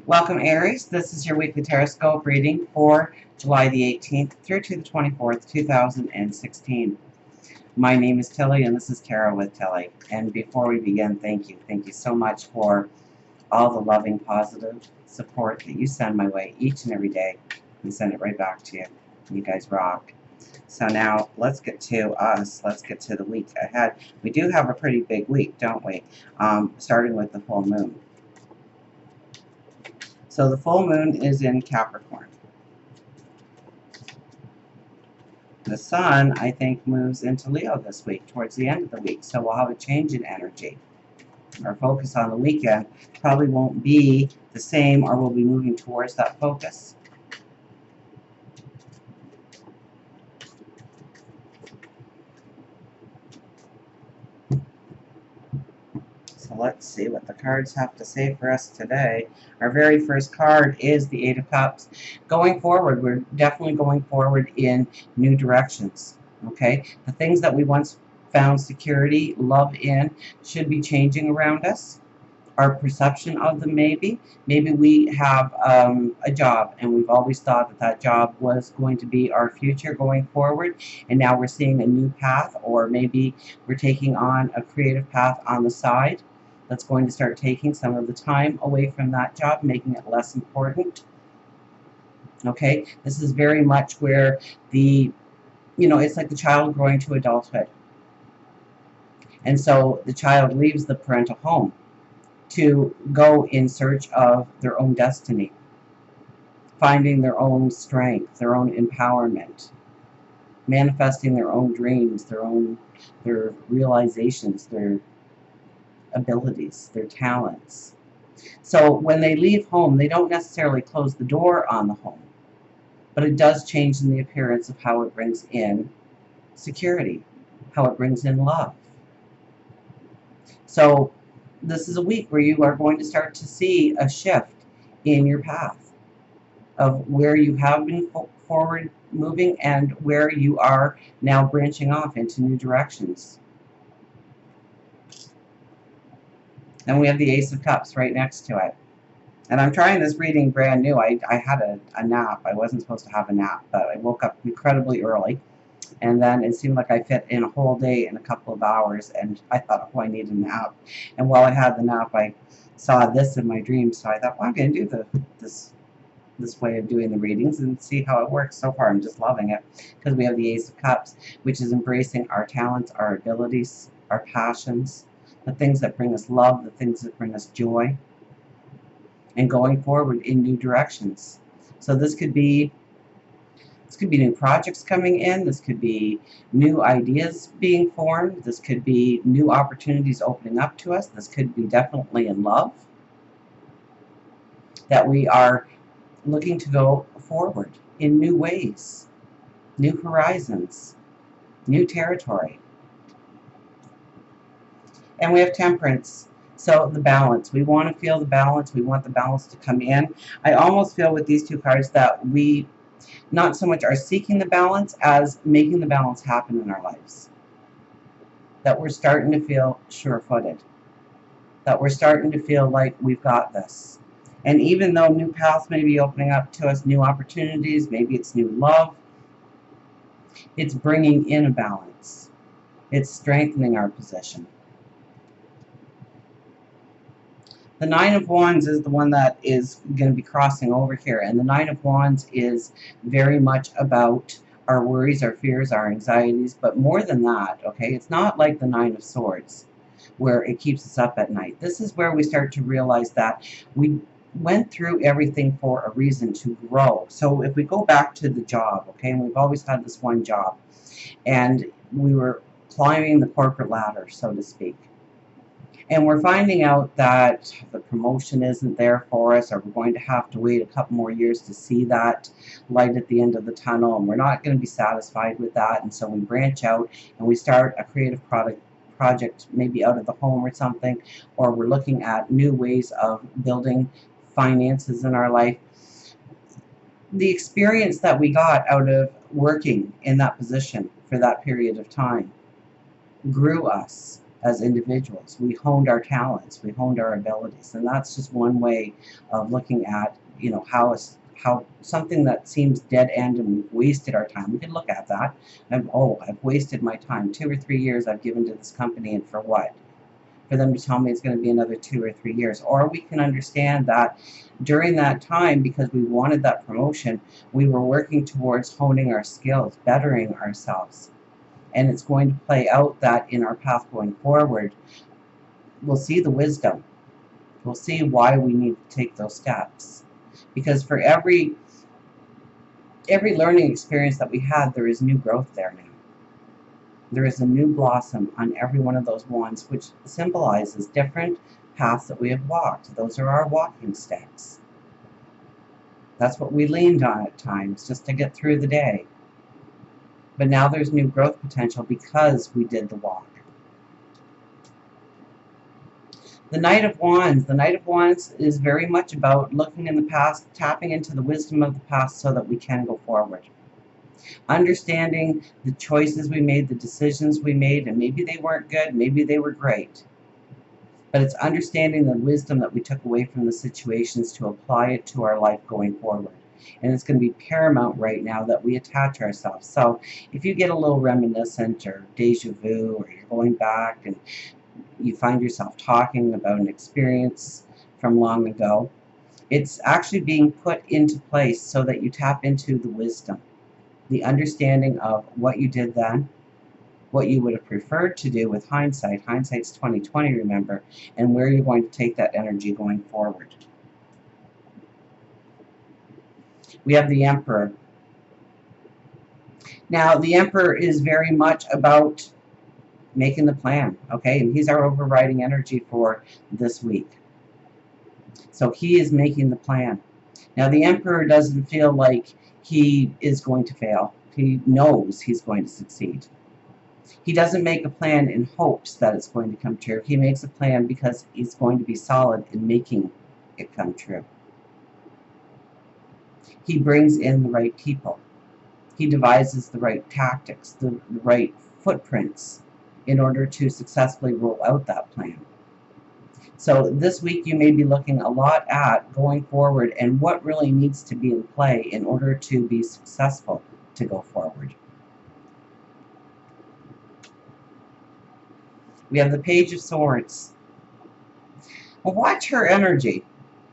Welcome, Aries. This is your weekly Teroscope reading for July the 18th through to the 24th, 2016. My name is Tilly, and this is Tarot with Tilly. And before we begin, thank you. Thank you so much for all the loving, positive support that you send my way each and every day. And send it right back to you. You guys rock. So now, let's get to us. Let's get to the week ahead. We do have a pretty big week, don't we? Starting with the full moon. So the full moon is in Capricorn. The sun, I think, moves into Leo this week, towards the end of the week. So we'll have a change in energy. Our focus on the weekend probably won't be the same, or we'll be moving towards that focus. So let's see what the cards have to say for us today. Our very first card is the Eight of Cups. Going forward, we're definitely going forward in new directions. Okay? The things that we once found security, love in, should be changing around us. Our perception of them, maybe we have a job, and we've always thought that that job was going to be our future going forward, and now we're seeing a new path, or maybe we're taking on a creative path on the side that's going to start taking some of the time away from that job, making it less important. Okay, this is very much where it's like the child growing to adulthood, and so the child leaves the parental home to go in search of their own destiny, finding their own strength, their own empowerment, manifesting their own dreams, their realizations, their abilities, their talents. So when they leave home, they don't necessarily close the door on the home, but it does change in the appearance of how it brings in security, how it brings in love. So this is a week where you are going to start to see a shift in your path of where you have been forward moving and where you are now branching off into new directions. And we have the Ace of Cups right next to it. And I'm trying this reading brand new. I had a nap. I wasn't supposed to have a nap, but I woke up incredibly early. And then it seemed like I fit in a whole day in a couple of hours, and I thought, oh, I need a nap. And while I had the nap, I saw this in my dreams, so I thought, well, I'm going to do this way of doing the readings and see how it works. So far, I'm just loving it, because we have the Ace of Cups, which is embracing our talents, our abilities, our passions, the things that bring us love, the things that bring us joy, and going forward in new directions. So this could be new projects coming in. This could be new ideas being formed. This could be new opportunities opening up to us. This could be definitely in love, that we are looking to go forward in new ways, new horizons, new territory. And we have Temperance. So the balance. We want to feel the balance. We want the balance to come in. I almost feel with these two cards that we not so much are seeking the balance as making the balance happen in our lives. That we're starting to feel sure-footed. That we're starting to feel like we've got this. And even though new paths may be opening up to us, new opportunities, maybe it's new love, it's bringing in a balance. It's strengthening our position. The Nine of Wands is the one that is going to be crossing over here. And the Nine of Wands is very much about our worries, our fears, our anxieties. But more than that, okay, it's not like the Nine of Swords, where it keeps us up at night. This is where we start to realize that we went through everything for a reason, to grow. So if we go back to the job, okay, and we've always had this one job, and we were climbing the corporate ladder, so to speak. And we're finding out that the promotion isn't there for us, or we're going to have to wait a couple more years to see that light at the end of the tunnel, and we're not going to be satisfied with that. And so we branch out and we start a creative project, maybe out of the home or something, or we're looking at new ways of building finances in our life. The experience that we got out of working in that position for that period of time grew us. as individuals. We honed our talents, we honed our abilities, and that's just one way of looking at, you know, how something that seems dead end and we've wasted our time. We can look at that and, oh, I've wasted my time. 2 or 3 years I've given to this company, and for what? For them to tell me it's going to be another 2 or 3 years. Or we can understand that during that time, because we wanted that promotion, we were working towards honing our skills, bettering ourselves. And it's going to play out that in our path going forward, we'll see the wisdom. We'll see why we need to take those steps. Because for every learning experience that we had, there is new growth there now. There is a new blossom on every one of those wands, which symbolizes different paths that we have walked. Those are our walking sticks. That's what we leaned on at times, just to get through the day. But now there's new growth potential because we did the walk. The Knight of Wands. The Knight of Wands is very much about looking in the past, tapping into the wisdom of the past so that we can go forward. Understanding the choices we made, the decisions we made, and maybe they weren't good, maybe they were great. But it's understanding the wisdom that we took away from the situations to apply it to our life going forward. And it's going to be paramount right now that we attach ourselves. So if you get a little reminiscent or deja vu, or you're going back and you find yourself talking about an experience from long ago, it's actually being put into place so that you tap into the wisdom, the understanding of what you did then, what you would have preferred to do with hindsight. Hindsight's 20/20, remember, and where you're going to take that energy going forward. We have the Emperor. Now, the Emperor is very much about making the plan, okay? And he's our overriding energy for this week. So he is making the plan. Now, the Emperor doesn't feel like he is going to fail. He knows he's going to succeed. He doesn't make a plan in hopes that it's going to come true. He makes a plan because he's going to be solid in making it come true. He brings in the right people. He devises the right tactics, the right footprints in order to successfully roll out that plan. So this week you may be looking a lot at going forward and what really needs to be in play in order to be successful to go forward. We have the Page of Swords. Well, watch her energy.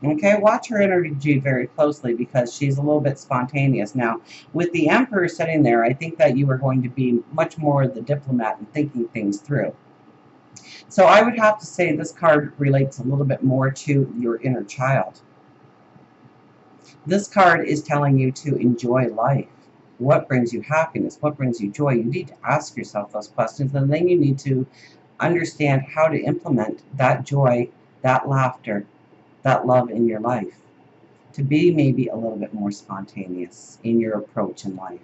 Okay, watch her energy very closely because she's a little bit spontaneous. Now, with the Emperor sitting there, I think that you are going to be much more the diplomat and thinking things through. So I would have to say this card relates a little bit more to your inner child. This card is telling you to enjoy life. What brings you happiness? What brings you joy? You need to ask yourself those questions, and then you need to understand how to implement that joy, that laughter, that love in your life, to be maybe a little bit more spontaneous in your approach in life,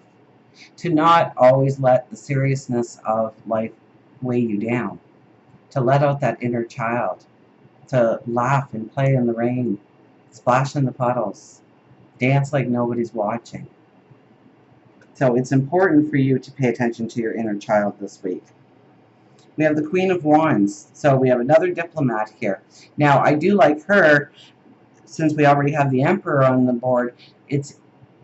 to not always let the seriousness of life weigh you down, to let out that inner child, to laugh and play in the rain, splash in the puddles, dance like nobody's watching. So it's important for you to pay attention to your inner child this week. We have the Queen of Wands. So we have another diplomat here. Now, I do like her, since we already have the Emperor on the board, it's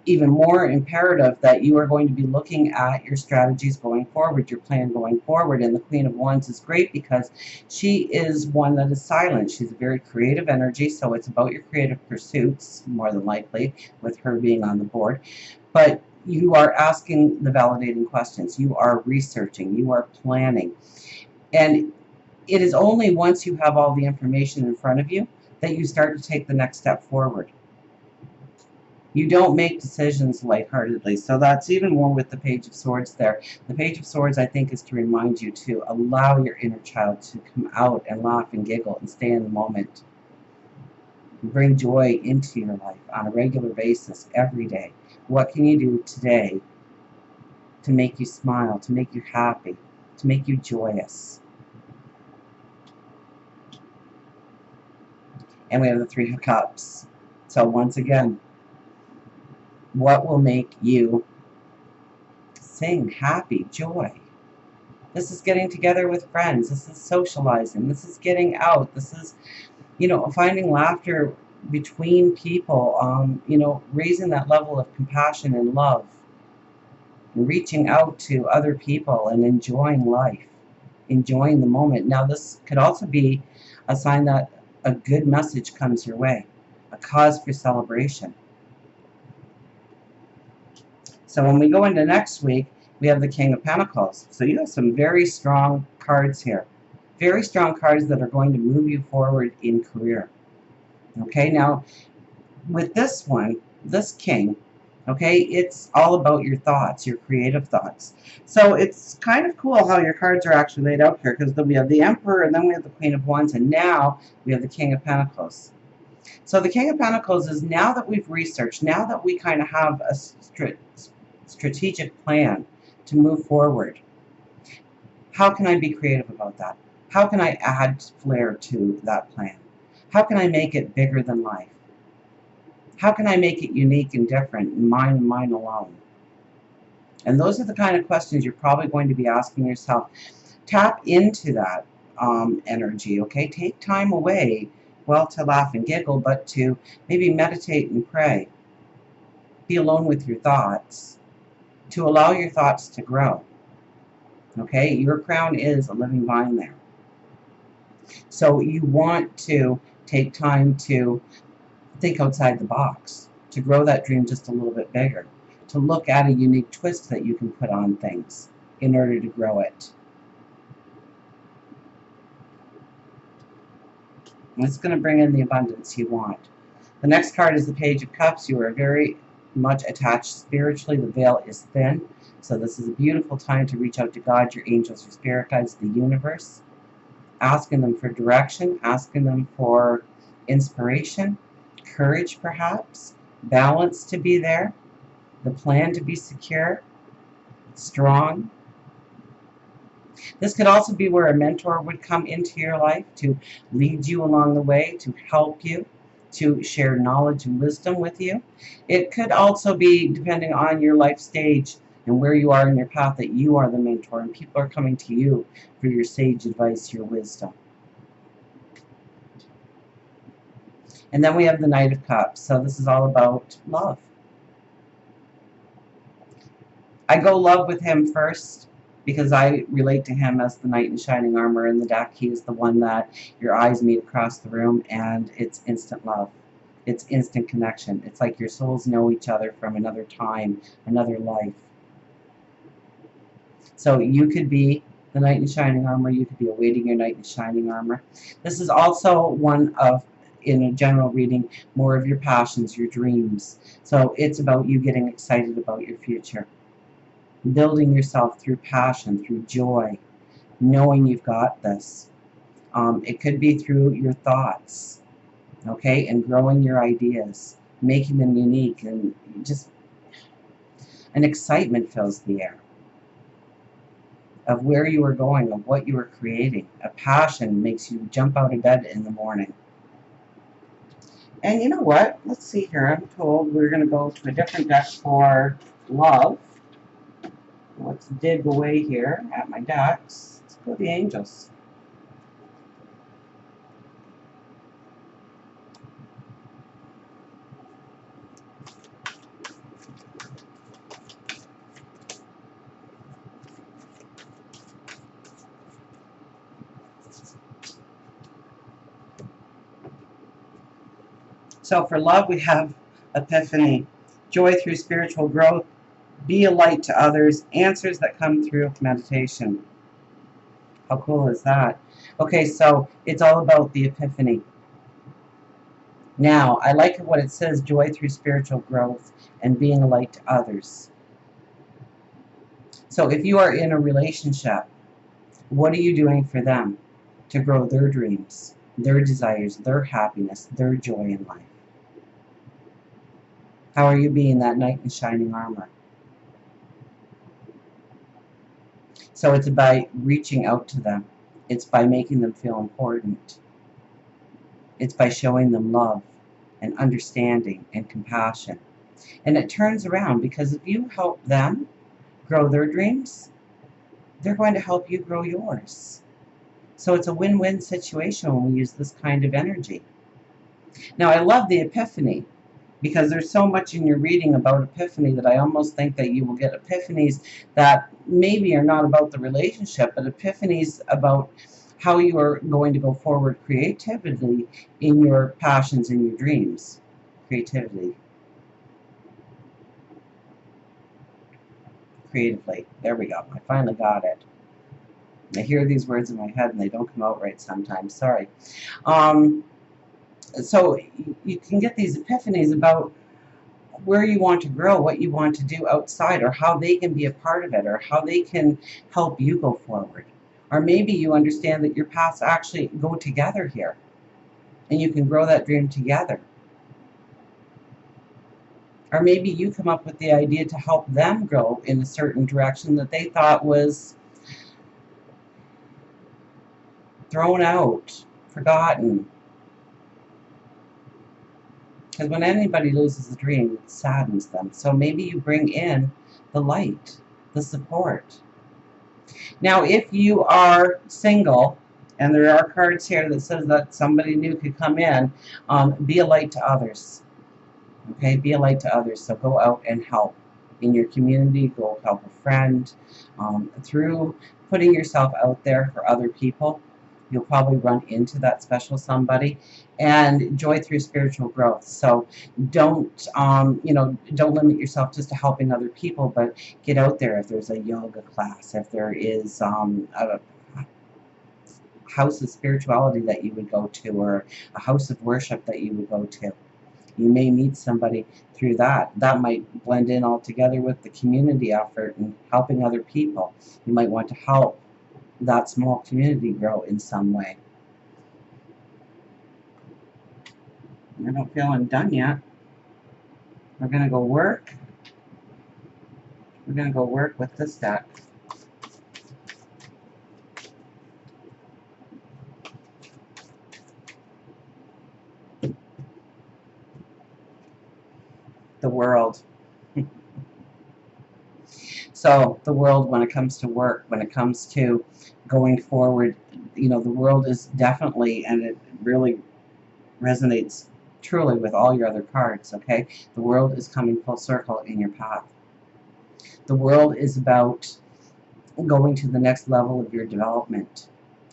even more imperative that you are going to be looking at your strategies going forward, your plan going forward. And the Queen of Wands is great because she is one that is silent. She's a very creative energy, so it's about your creative pursuits, more than likely, with her being on the board. But you are asking the validating questions. You are researching. You are planning. And it is only once you have all the information in front of you that you start to take the next step forward. You don't make decisions lightheartedly. So that's even more with the Page of Swords there. The Page of Swords, I think, is to remind you to allow your inner child to come out and laugh and giggle and stay in the moment. And bring joy into your life on a regular basis every day. What can you do today to make you smile, to make you happy, to make you joyous? And we have the Three of Cups. So once again, what will make you sing happy, joy? This is getting together with friends. This is socializing. This is getting out. This is, finding laughter between people. Raising that level of compassion and love, and reaching out to other people and enjoying life, enjoying the moment. Now, this could also be a sign that a good message comes your way, a cause for celebration. So when we go into next week, we have the King of Pentacles. So you have some very strong cards here. Very strong cards that are going to move you forward in career. Okay, now with this one, this King, okay, it's all about your thoughts, your creative thoughts. So it's kind of cool how your cards are actually laid out here, because then we have the Emperor, and then we have the Queen of Wands, and now we have the King of Pentacles. So the King of Pentacles is, now that we've researched, now that we kind of have a strategic plan to move forward, how can I be creative about that? How can I add flair to that plan? How can I make it bigger than life? How can I make it unique and different, mine and mine alone? And those are the kind of questions you're probably going to be asking yourself. Tap into that energy, okay? Take time away, well, to laugh and giggle, but to maybe meditate and pray. Be alone with your thoughts, to allow your thoughts to grow. Okay? Your crown is a living vine there. So you want to take time to think outside the box, to grow that dream just a little bit bigger, to look at a unique twist that you can put on things in order to grow it. And it's going to bring in the abundance you want. The next card is the Page of Cups. You are very much attached spiritually. The veil is thin. So this is a beautiful time to reach out to God, your angels, your spirit guides, the universe, asking them for direction, asking them for inspiration, courage perhaps, balance to be there, the plan to be secure, strong. This could also be where a mentor would come into your life to lead you along the way, to help you, to share knowledge and wisdom with you. It could also be, depending on your life stage and where you are in your path, that you are the mentor and people are coming to you for your sage advice, your wisdom. And then we have the Knight of Cups. So this is all about love. I go love with him first, because I relate to him as the knight in shining armor in the deck. He is the one that your eyes meet across the room, and it's instant love. It's instant connection. It's like your souls know each other from another time, another life. So you could be the knight in shining armor. You could be awaiting your knight in shining armor. This is also one of, in a general reading, more of your passions, your dreams. So it's about you getting excited about your future. Building yourself through passion, through joy, knowing you've got this. It could be through your thoughts, okay, and growing your ideas, making them unique, and just an excitement fills the air of where you are going, of what you are creating. A passion makes you jump out of bed in the morning. And you know what? Let's see here. I'm told we're going to go to a different deck for love. Let's dig away here at my decks. Let's go to the angels. So for love, we have epiphany, joy through spiritual growth, be a light to others, answers that come through meditation. How cool is that? Okay, so it's all about the epiphany. Now, I like what it says, joy through spiritual growth and being a light to others. So if you are in a relationship, what are you doing for them to grow their dreams, their desires, their happiness, their joy in life? How are you being that knight in shining armor? So it's by reaching out to them. It's by making them feel important. It's by showing them love and understanding and compassion. And it turns around, because if you help them grow their dreams, they're going to help you grow yours. So it's a win-win situation when we use this kind of energy. Now, I love the epiphany because there's so much in your reading about epiphany that I almost think that you will get epiphanies that maybe are not about the relationship, but epiphanies about how you are going to go forward creatively in your passions and your dreams. Creativity. Creatively. There we go. I finally got it. I hear these words in my head and they don't come out right sometimes. Sorry. Um, so you can get these epiphanies about where you want to grow, what you want to do outside, or how they can be a part of it, or how they can help you go forward. Or maybe you understand that your paths actually go together here, and you can grow that dream together. Or maybe you come up with the idea to help them grow in a certain direction that they thought was thrown out, forgotten. Because when anybody loses a dream, it saddens them. So maybe you bring in the light, the support. Now, if you are single, and there are cards here that says that somebody new could come in, be a light to others. Okay, be a light to others. So go out and help in your community. Go help a friend. Through putting yourself out there for other people, you'll probably run into that special somebody, and joy through spiritual growth. So don't don't limit yourself just to helping other people, but get out there. If there's a yoga class, if there is a house of spirituality that you would go to, or a house of worship that you would go to, you may meet somebody through that. That might blend in all together with the community effort and helping other people. You might want to help that small community grow in some way. I don't feel I'm done yet. We're going to go work. We're going to go work with this deck. The world. So the world, when it comes to work, when it comes to going forward, the world is definitely, and it really resonates truly with all your other cards, okay? The world is coming full circle in your path. The world is about going to the next level of your development,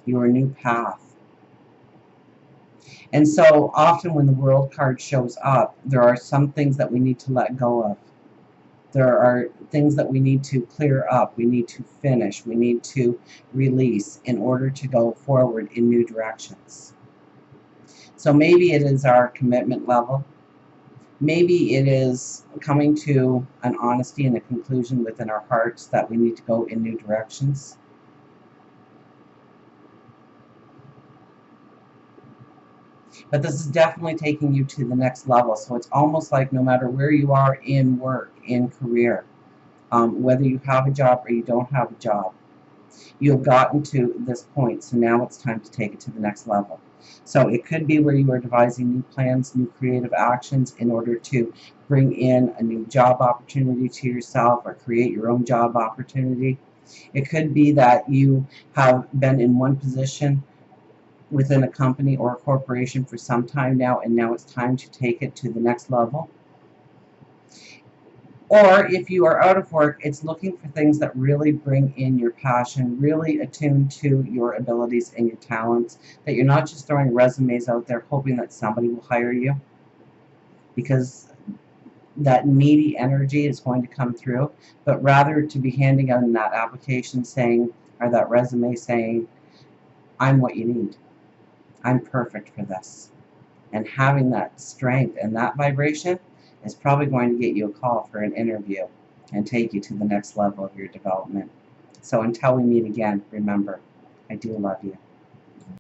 your new path. And so often when the world card shows up, there are some things that we need to let go of. There are things that we need to clear up, we need to finish, we need to release in order to go forward in new directions. So maybe it is our commitment level. Maybe it is coming to an honesty and a conclusion within our hearts that we need to go in new directions. But this is definitely taking you to the next level. So it's almost like no matter where you are in work, in career, whether you have a job or you don't have a job, you have gotten to this point. So now it's time to take it to the next level. So it could be where you are devising new plans, new creative actions in order to bring in a new job opportunity to yourself or create your own job opportunity. It could be that you have been in one position within a company or a corporation for some time now, and now it's time to take it to the next level. Or if you are out of work, it's looking for things that really bring in your passion, really attune to your abilities and your talents, that you're not just throwing resumes out there hoping that somebody will hire you, because that needy energy is going to come through, but rather to be handing out in that application saying, or that resume saying, I'm what you need. I'm perfect for this. And having that strength and that vibration is probably going to get you a call for an interview and take you to the next level of your development. So until we meet again, remember, I do love you.